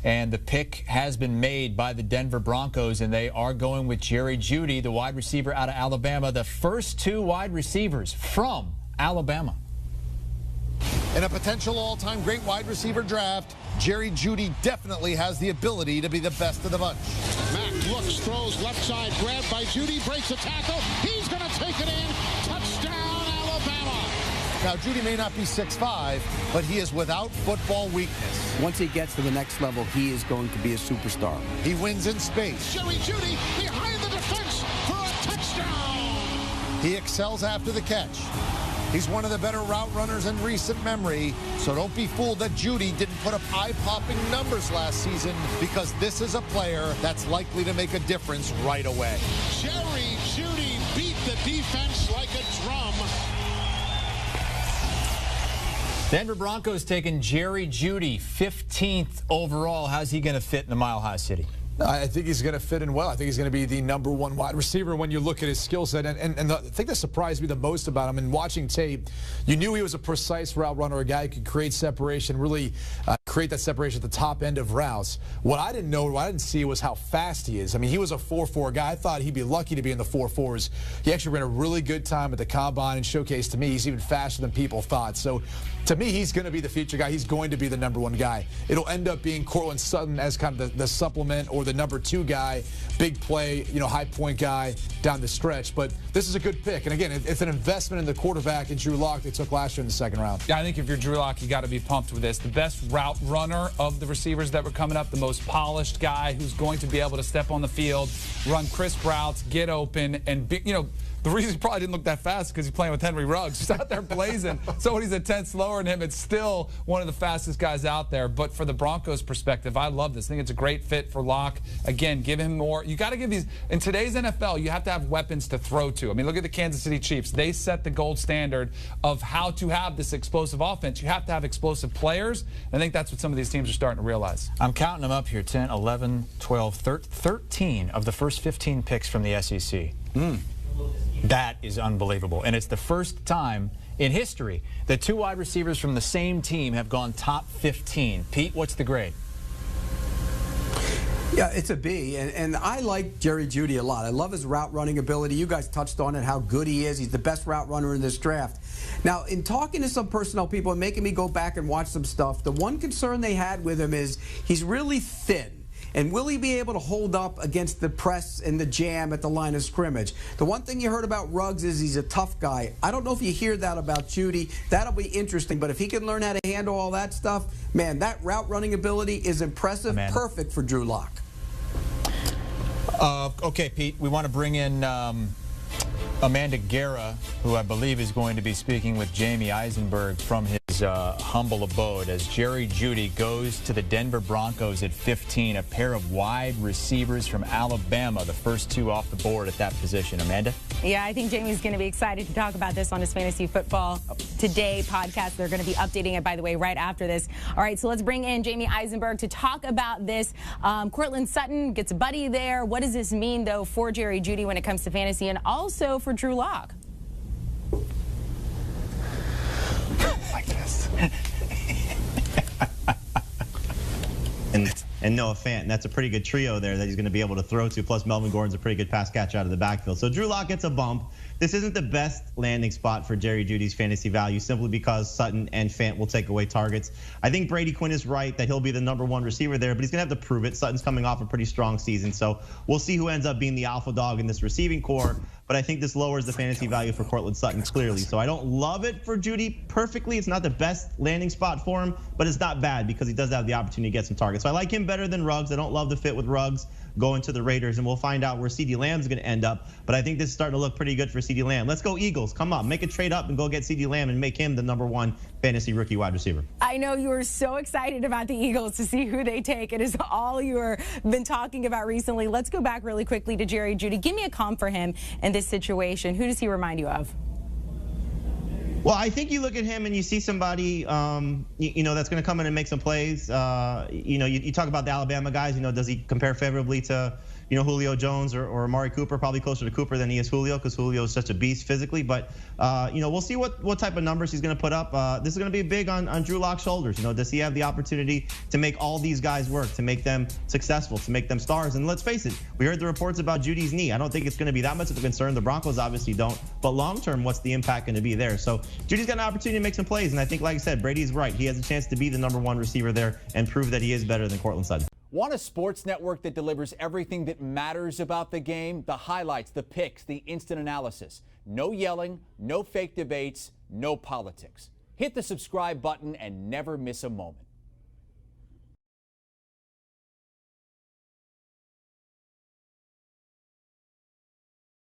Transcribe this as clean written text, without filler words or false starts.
And the pick has been made by the Denver Broncos, and they are going with Jerry Jeudy, the wide receiver out of Alabama, the first 2 wide receivers from Alabama. In a potential all-time great wide receiver draft, Jerry Jeudy definitely has the ability to be the best of the bunch. Mack looks, throws left side, grabbed by Jeudy, breaks a tackle. He's going to take it in. Touchdown, Alabama. Now, Jeudy may not be 6'5", but he is without football weakness. Once he gets to the next level, he is going to be a superstar. He wins in space. Jerry Jeudy behind the defense for a touchdown. He excels after the catch. He's one of the better route runners in recent memory, so don't be fooled that Jeudy didn't put up eye-popping numbers last season, because this is a player that's likely to make a difference right away. Jerry Jeudy beat the defense like a drum. Denver Broncos taking Jerry Jeudy, 15th overall. How's he going to fit in the Mile High City? I think he's going to fit in well. I think he's going to be the #1 wide receiver when you look at his skill set. And the thing that surprised me the most about him in watching tape, you knew he was a precise route runner, a guy who could create separation, really create that separation at the top end of routes. What I didn't know, what I didn't see was how fast he is. I mean, he was a 4.4 guy. I thought he'd be lucky to be in the 4.4s. He actually ran a really good time at the combine and showcased to me he's even faster than people thought. So to me, he's going to be the future guy. He's going to be the #1 guy. It'll end up being Courtland Sutton as kind of the supplement, or the #2 guy, big play, high point guy down the stretch. But this is a good pick. And again, it's an investment in the quarterback in Drew Lock they took last year in the 2nd round. Yeah, I think if you're Drew Lock, you got to be pumped with this. The best route runner of the receivers that were coming up, the most polished guy who's going to be able to step on the field, run crisp routes, get open, and be, the reason he probably didn't look that fast is because he's playing with Henry Ruggs. He's out there blazing. So when he's a 10th slower than him, it's still one of the fastest guys out there. But for the Broncos' perspective, I love this. I think it's a great fit for Locke. Again, give him more. You got to give these. In today's NFL, you have to have weapons to throw to. I mean, look at the Kansas City Chiefs. They set the gold standard of how to have this explosive offense. You have to have explosive players. I think that's what some of these teams are starting to realize. I'm counting them up here: 10, 11, 12, 13 of the first 15 picks from the SEC. That is unbelievable. And it's the first time in history that 2 wide receivers from the same team have gone top 15. Pete, what's the grade? Yeah, it's a B, and I like Jerry Jeudy a lot. I love his route running ability. You guys touched on it, how good he is. He's the best route runner in this draft. Now, in talking to some personnel people and making me go back and watch some stuff, the one concern they had with him is he's really thin. And will he be able to hold up against the press and the jam at the line of scrimmage? The one thing you heard about Ruggs is he's a tough guy. I don't know if you hear that about Jeudy. That'll be interesting. But if he can learn how to handle all that stuff, man, that route running ability is impressive. Amanda. Perfect for Drew Lock. Okay, Pete, we want to bring in Amanda Guerra, who I believe is going to be speaking with Jamie Eisenberg from his humble abode, as Jerry Jeudy goes to the Denver Broncos at 15, a pair of wide receivers from Alabama, the first 2 off the board at that position. Amanda? Yeah, I think Jamie's going to be excited to talk about this on his Fantasy Football Today podcast. They're going to be updating it, by the way, right after this. All right, so let's bring in Jamie Eisenberg to talk about this. Courtland Sutton gets a buddy there. What does this mean, though, for Jerry Jeudy when it comes to fantasy, and also for Drew Lock? Like this. and Noah Fant. That's a pretty good trio there that he's going to be able to throw to. Plus, Melvin Gordon's a pretty good pass catcher out of the backfield. So Drew Lock gets a bump. This isn't the best landing spot for Jerry Jeudy's fantasy value, simply because Sutton and Fant will take away targets. I think Brady Quinn is right that he'll be the #1 receiver there, but he's going to have to prove it. Sutton's coming off a pretty strong season, so we'll see who ends up being the alpha dog in this receiving core. But I think this lowers the fantasy value for Courtland Sutton clearly. So I don't love it for Jeudy perfectly. It's not the best landing spot for him, but it's not bad because he does have the opportunity to get some targets. So I like him better than Ruggs. I don't love the fit with Ruggs going to the Raiders, and we'll find out where CeeDee Lamb's going to end up. But I think this is starting to look pretty good for CeeDee Lamb. Let's go Eagles. Come on, make a trade up and go get CeeDee Lamb and make him the #1 fantasy rookie wide receiver. I know you were so excited about the Eagles to see who they take. It is all you've been talking about recently. Let's go back really quickly to Jerry Jeudy. Give me a comp for him in this situation. Who does he remind you of? Well, I think you look at him and you see somebody, that's going to come in and make some plays. You talk about the Alabama guys. Does he compare favorably to, Julio Jones or Amari Cooper, probably closer to Cooper than he is Julio, because Julio is such a beast physically. But, we'll see what type of numbers he's going to put up. This is going to be big on Drew Lock's shoulders. Does he have the opportunity to make all these guys work, to make them successful, to make them stars? And let's face it, we heard the reports about Jeudy's knee. I don't think it's going to be that much of a concern. The Broncos obviously don't. But long term, what's the impact going to be there? So Jeudy's got an opportunity to make some plays. And I think, like I said, Brady's right. He has a chance to be the #1 receiver there and prove that he is better than Courtland Sutton. Want a sports network that delivers everything that matters about the game? The highlights, the picks, the instant analysis. No yelling, no fake debates, no politics. Hit the subscribe button and never miss a moment.